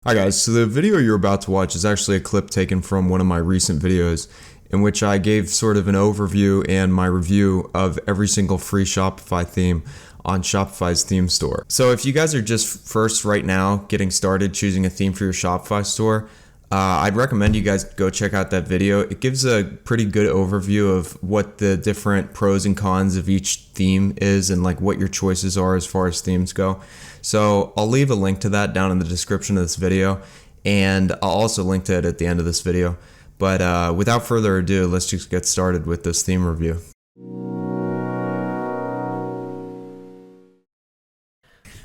Hi guys, so the video you're about to watch is actually a clip taken from one of my recent videos in which I gave sort of an overview and my review of every single free Shopify theme on Shopify's theme store. So if you guys are just first right now getting started choosing a theme for your Shopify store, I'd recommend you guys go check out that video. It gives a pretty good overview of what the different pros and cons of each theme is and like what your choices are as far as themes go. So I'll leave a link to that down in the description of this video, and I'll also link to it at the end of this video. But without further ado, let's just get started with this theme review.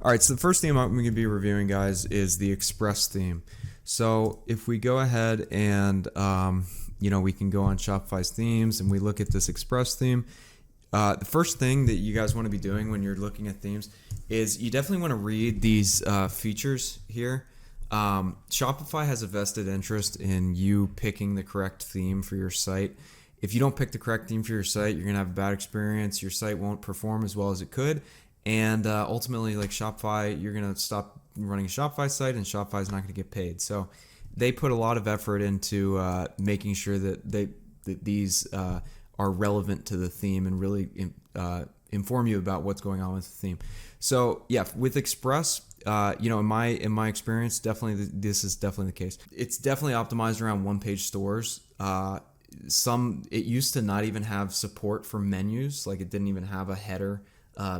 Alright, so the first theme I'm going to be reviewing, guys, is the Express theme. So if we go ahead and, we can go on Shopify's themes and we look at this Express theme. The first thing that you guys want to be doing when you're looking at themes is you definitely want to read these features here. Shopify has a vested interest in you picking the correct theme for your site. If you don't pick the correct theme for your site, you're going to have a bad experience. Your site won't perform as well as it could. And ultimately, like Shopify, you're going to stop running a Shopify site and Shopify is not going to get paid. So they put a lot of effort into making sure that these are relevant to the theme and really inform you about what's going on with the theme. So yeah, with Express, in my experience, definitely this is definitely the case. It's definitely optimized around one-page stores. It used to not even have support for menus, like it didn't even have a header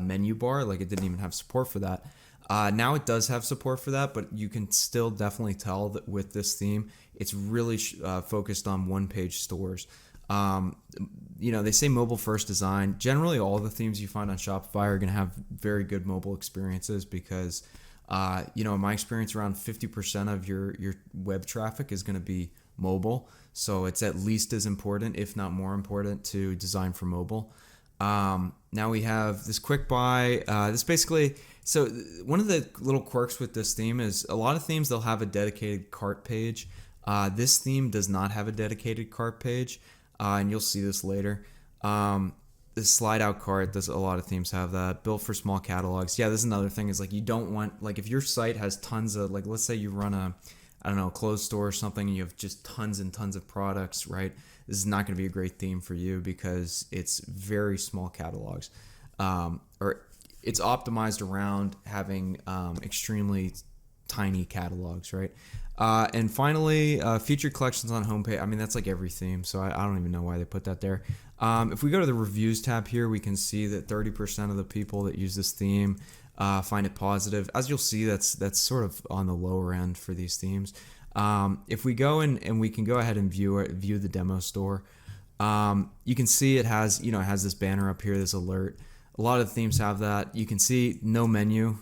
menu bar, like it didn't even have support for that. Now it does have support for that, but you can still definitely tell that with this theme, it's really focused on one-page stores. They say mobile first design. Generally, all the themes you find on Shopify are going to have very good mobile experiences because, in my experience, around 50% of your web traffic is going to be mobile. So it's at least as important, if not more important, to design for mobile. Now we have this quick buy. So one of the little quirks with this theme is a lot of themes, they'll have a dedicated cart page. This theme does not have a dedicated cart page. And you'll see this later. The slide out cart, a lot of themes have that. Built for small catalogs. Yeah, this is another thing is like you don't want, like if your site has tons of, like let's say you run a clothes store or something and you have just tons and tons of products, right? This is not going to be a great theme for you because it's very small catalogs. Or it's optimized around having extremely tiny catalogs, right? And finally, featured collections on homepage. I mean, that's like every theme, so I don't even know why they put that there. If we go to the reviews tab here, we can see that 30% of the people that use this theme find it positive. As you'll see, that's sort of on the lower end for these themes. If we go in and we can go ahead and view the demo store, you can see it has this banner up here, this alert. A lot of themes have that. You can see no menu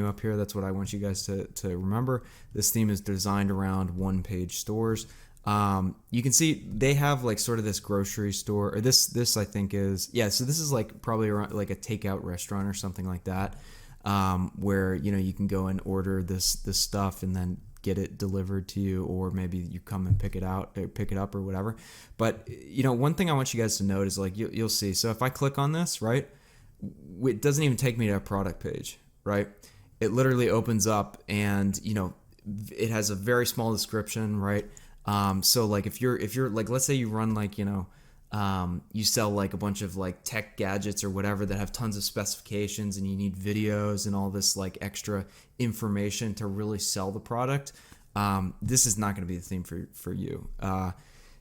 up here. That's what I want you guys to remember. This theme is designed around one-page stores. You can see they have like sort of this grocery store, or this I think is, so this is like probably around like a takeout restaurant or something like that, where you can go and order this stuff and then get it delivered to you, or maybe you come and pick it up or whatever. But one thing I want you guys to note is like you'll see. So if I click on this, right, it doesn't even take me to a product page. Right, it literally opens up and it has a very small description, right? So like if you're like, let's say you run like you sell like a bunch of like tech gadgets or whatever that have tons of specifications and you need videos and all this like extra information to really sell the product. This is not going to be the theme for you.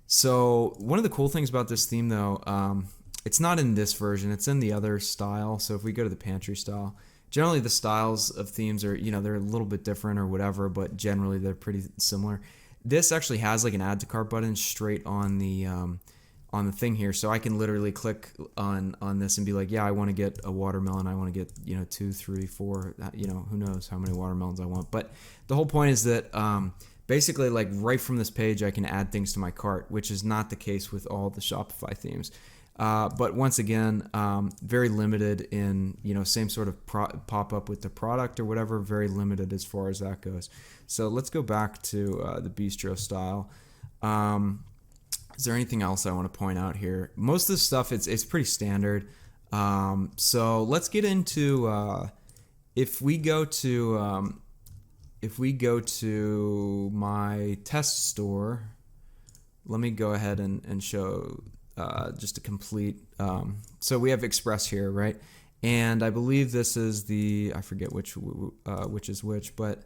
So one of the cool things about this theme though, it's not in this version, it's in the other style. So if we go to the pantry style, generally the styles of themes are, they're a little bit different or whatever, but generally they're pretty similar. This actually has like an add to cart button straight on the thing here. So I can literally click on this and be like, yeah, I want to get a watermelon. I want to get 2, 3, 4, who knows how many watermelons I want. But the whole point is that basically like right from this page, I can add things to my cart, which is not the case with all the Shopify themes. But once again, very limited in, same sort of pop up with the product or whatever, very limited as far as that goes. So let's go back to the bistro style. Is there anything else I want to point out here? Most of the stuff, it's pretty standard. So let's get into, if we go to if we go to my test store, let me go ahead and show just a complete. So we have Express here, right? And I believe this is I forget which is which, but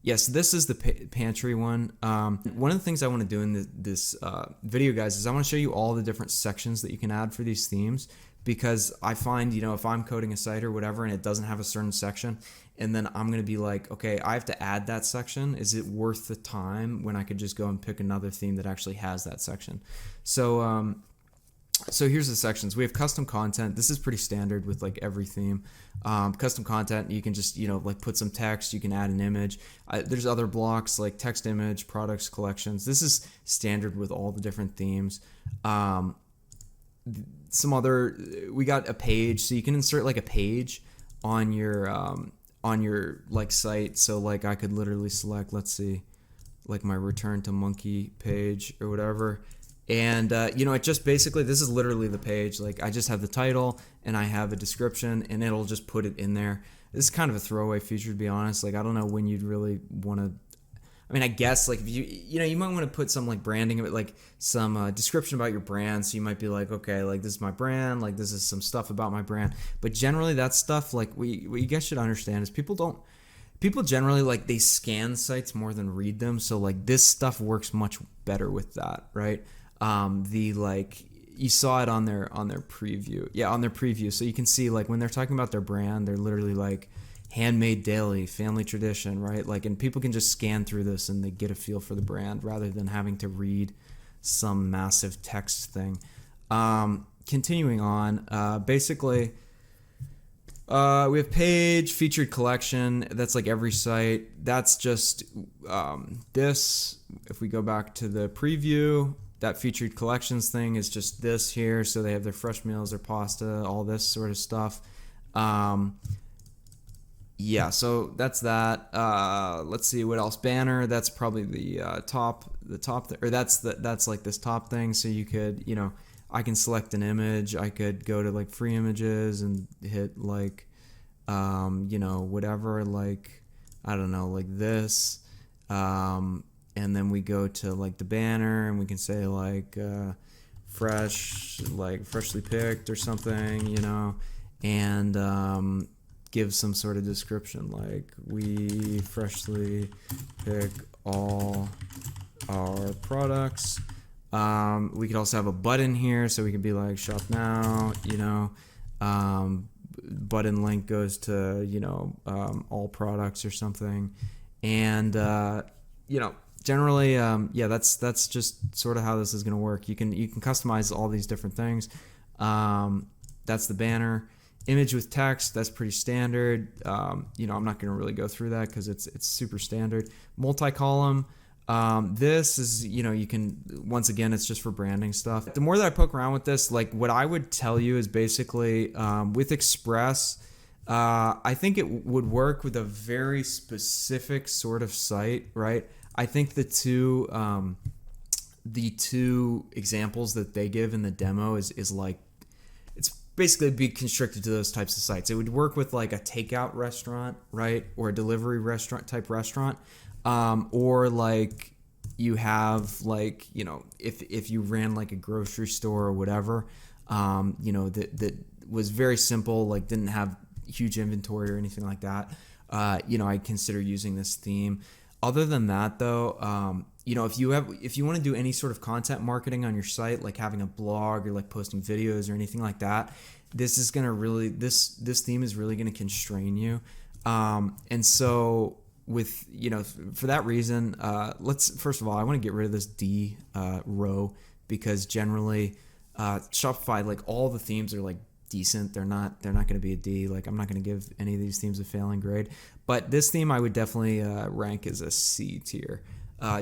yes, this is the pantry one. One of the things I want to do in this video, guys, is I want to show you all the different sections that you can add for these themes, because I find, if I'm coding a site or whatever and it doesn't have a certain section, and then I'm going to be like, okay, I have to add that section. Is it worth the time when I could just go and pick another theme that actually has that section? So here's the sections. We have custom content. This is pretty standard with like every theme. Custom content, you can just, like put some text. You can add an image. There's other blocks like text, image, products, collections. This is standard with all the different themes. We got a page, so you can insert like a page on your like site. So like I could literally select, let's see, like my return to monkey page or whatever. And, it just basically, this is literally the page. Like I just have the title and I have a description and it'll just put it in there. This is kind of a throwaway feature, to be honest. Like, I don't know when you'd really want to, I guess like if you might want to put some like branding of it, like some description about your brand. So you might be like, okay, like this is my brand, like this is some stuff about my brand. But generally that stuff, like what you guys should understand is people generally like they scan sites more than read them. So like this stuff works much better with that, right? You saw it on their preview. Yeah, on their preview. So you can see like when they're talking about their brand, they're literally like handmade daily, family tradition, right? Like, and people can just scan through this and they get a feel for the brand rather than having to read some massive text thing. Continuing on, basically, we have page, featured collection. That's like every site. That's just this. If we go back to the preview, that featured collections thing is just this here. So they have their fresh meals, their pasta, all this sort of stuff. Yeah, so that's that. Let's see what else. Banner, that's probably the top or that's like this top thing. So you could, I can select an image. I could go to like free images and hit like, whatever, like, I don't know, like this. And then we go to like the banner and we can say like freshly picked or something, and give some sort of description like we freshly pick all our products. We could also have a button here, so we could be like shop now, button link goes to all products or something. And generally, that's just sort of how this is going to work. You can customize all these different things. That's the banner. Image with text, that's pretty standard. I'm not going to really go through that because it's super standard. Multi-column, this is, you can, once again, it's just for branding stuff. The more that I poke around with this, like what I would tell you is basically with Express, I think it would work with a very specific sort of site, right? I think the two examples that they give in the demo is like, it's basically be constricted to those types of sites. It would work with like a takeout restaurant, right? Or a delivery restaurant, or like you have like, if you ran like a grocery store or whatever, that was very simple, like didn't have huge inventory or anything like that. I'd consider using this theme. Other than that, though, if you want to do any sort of content marketing on your site, like having a blog or like posting videos or anything like that, this theme is really going to constrain you. And so with, for that reason, first of all, I want to get rid of this D row, because generally Shopify, like all the themes are like decent. They're not going to be a D. Like I'm not going to give any of these themes a failing grade, but this theme I would definitely rank as a C tier,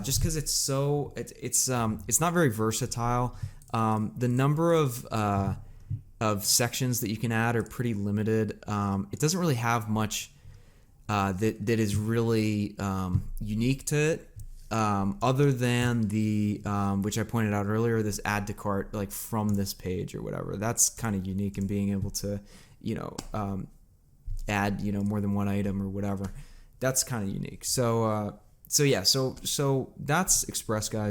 just because it's not very versatile. The number of sections that you can add are pretty limited. It doesn't really have much that is really unique to it. Other than the which I pointed out earlier, this add to cart, like from this page or whatever, that's kind of unique in being able to add more than one item or whatever. that's kind of unique. So yeah, so that's Express, guys.